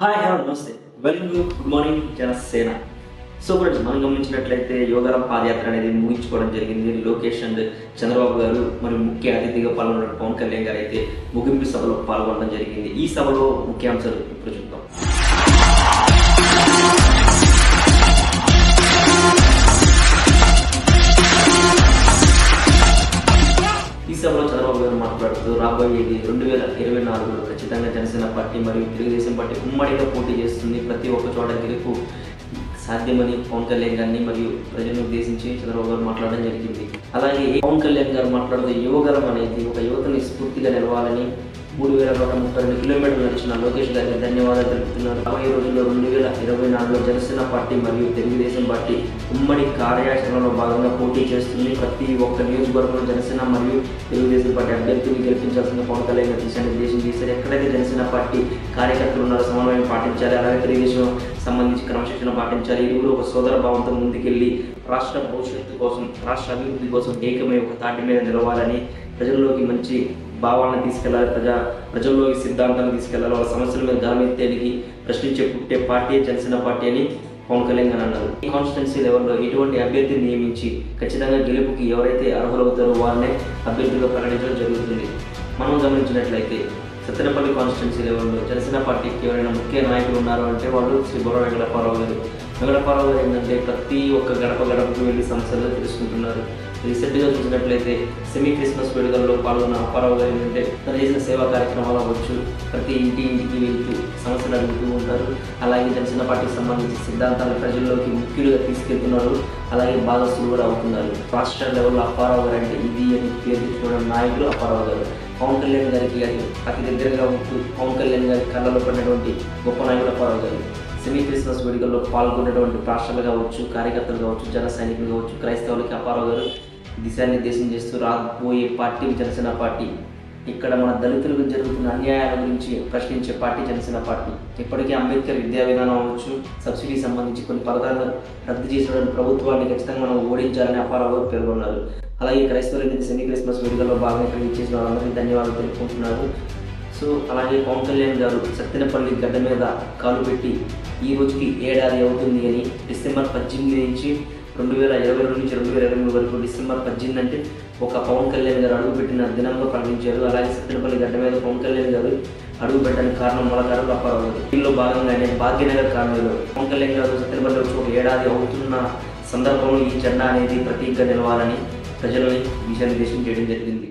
Hi hello నమస్తే welcome to good morning Janasena. So friends, మనం గమనించినట్లయితే యోగారం పాదయాత్ర అనేది ముగించుకోవడం జరిగింది. లోకేష్ అండ్ చంద్రబాబు గారు మరియు ముఖ్య అతిథిగా పాల్గొన్న పవన్ కళ్యాణ్ గారు అయితే ముగింపు సభలో పాల్గొనడం జరిగింది. ఈ సభలో ముఖ్యాంశాలు ఇప్పుడు చూద్దాం. ఈ సభలో చంద్రబాబు గారు మాట్లాడుతూ రాబోయేది 2024లో ఖచ్చితంగా జనసేన పార్టీ మరియు తెలుగుదేశం పార్టీ ఉమ్మడిగా పోటీ చేస్తుంది. ప్రతి ఒక్క చోట గెలుపు సాధ్యమని పవన్ కళ్యాణ్ గారిని మరియు ప్రజలను ఉద్దేశించి చంద్రబాబు గారు మాట్లాడడం జరిగింది. అలాగే పవన్ కళ్యాణ్ గారు మాట్లాడుతూ యువగలం అనేది ఒక యువతని స్ఫూర్తిగా నిలవాలని 3132 కిలోమీటర్లు నడిచిన లోకేష్ గారికి ధన్యవాదాలు తెలుపుతున్నారు. రాబోయే రోజుల్లో 2024లో జనసేన పార్టీ మరియు తెలుగుదేశం పార్టీ ఉమ్మడి కార్యాచరణలో భాగంగా పోటీ చేస్తుంది. ప్రతి ఒక్క నియోజకవర్గంలో జనసేన మరియు తెలుగుదేశం పార్టీ అభ్యర్థులు గెలిపించాల్సిన పవన్ కళ్యాణ్ దిశానిర్దేశం చేశారు. ఎక్కడైతే జనసేన పార్టీ కార్యకర్తలు ఉన్నారో సమన్వయం పాటించాలి, అలాగే తెలుగుదేశం సంబంధించి క్రమశిక్షణ పాటించాలి. ఇరువురు ఒక సోదర భావంతో ముందుకెళ్లి రాష్ట్ర భవిష్యత్తు కోసం, రాష్ట్ర అభివృద్ధి కోసం ఏకమై ఒక తాటి మీద నిలవాలని, ప్రజల్లోకి మంచి భావాలను తీసుకెళ్లాలి, ప్రజల్లోకి సిద్ధాంతాలను తీసుకెళ్లాలి, వాళ్ళ సమస్యల మీద గలమెత్తేందుకు ప్రశ్నించే పుట్టే పార్టీ జనసేన పార్టీ అని పవన్ కళ్యాణ్ గారు అన్నారు. ఈ కాన్స్టిట్యున్సీ లెవెల్లో ఎటువంటి అభ్యర్థిని నియమించి ఖచ్చితంగా గెలుపుకి ఎవరైతే అర్హులవుతారో వారినే అభ్యర్థులుగా ప్రకటించడం జరుగుతుంది. మనం గమనించినట్లయితే సత్తెనపల్లి కాన్స్టిట్యున్సీ లెవెల్లో జనసేన పార్టీకి ఎవరైనా ముఖ్య నాయకులు ఉన్నారు అంటే వాళ్ళు శ్రీ బొర్ర వెంకటప్పారావు గారు. వెంకటప్పారావు గారు ఏంటంటే ప్రతి ఒక్క గడపకు వెళ్ళి సమస్యలు తెలుసుకుంటున్నారు. రీసెంట్గా చూసినట్లయితే సెమీ క్రిస్మస్ వేడుకల్లో పాల్గొన్న అప్పారావు గారు ఏంటంటే తను చేసిన సేవా కార్యక్రమాలు అవ్వచ్చు, ప్రతి ఇంటికి వెళ్తూ సమస్యలు అడుగుతూ ఉంటారు. అలాగే జనసేన పార్టీకి సంబంధించిన సిద్ధాంతాలు ప్రజల్లోకి ముఖ్యులుగా తీసుకెళ్తున్నారు. అలాగే భాగస్థులు కూడా అవుతున్నారు. రాష్ట్ర లెవెల్లో అప్పారావు గారు అంటే ఇది అని పేరు తెచ్చుకోవడం నాయకులు అప్పారావు గారు. పవన్ కళ్యాణ్ గారికి అతి దగ్గరగా ఉంటూ పవన్ కళ్యాణ్ గారి కళ్ళలో పడినటువంటి గొప్ప నాయకుడు అప్పారావు గారు. సెమీ క్రిస్మస్ వేడుకల్లో పాల్గొనేటువంటి రాష్ట్రాలు కావచ్చు, కార్యకర్తలు కావచ్చు, జన సైనికులు కావచ్చు, క్రైస్తవులకి అప్పారావు గారు దిశానిర్దేశం చేస్తూ రాబోయే పార్టీ జనసేన పార్టీ. ఇక్కడ మన దళితులకు జరుగుతున్న అన్యాయాల గురించి ప్రశ్నించే పార్టీ జనసేన పార్టీ. ఇప్పటికే అంబేద్కర్ విద్యా విధానం అవ్వచ్చు, సబ్సిడీ సంబంధించి కొన్ని పథకాలను రద్దు చేసిన ప్రభుత్వాన్ని ఖచ్చితంగా మనం ఓడించాలని అప్పారావు గారు పేర్కొన్నారు. అలాగే క్రైస్తవులకి సెమీ క్రిస్మస్ వేడుకల్లో భాగంగా ఇక్కడ ఇచ్చేసిన వాళ్ళందరికీ ధన్యవాదాలు తెలుపుకుంటున్నారు. సో అలాగే పవన్ కళ్యాణ్ గారు సత్తెనపల్లి గడ్డ మీద కాలు పెట్టి ఈ రోజుకి ఏడాది అవుతుంది అని డిసెంబర్ 18 నుంచి 2022 నుంచి 2023 వరకు డిసెంబర్ 18 అంటే ఒక పవన్ కళ్యాణ్ గారు అడుగుపెట్టిన దినంగా ప్రకటించారు. అలాగే సత్తెనపల్లి గడ్డ మీద పవన్ కళ్యాణ్ గారు అడుగు పెట్టడానికి కారణం మూలకారులు అప్పారావు గారు. దీనిలో భాగంగానే భాగ్యనగర్ కాలనీలో పవన్ కళ్యాణ్ గారు సత్తెనపల్లి వచ్చి ఒక ఏడాది అవుతున్న సందర్భంలో ఈ జెండా అనేది ప్రతీకగా నిలవాలని ప్రజలని దిశానిర్దేశం చేయడం జరిగింది.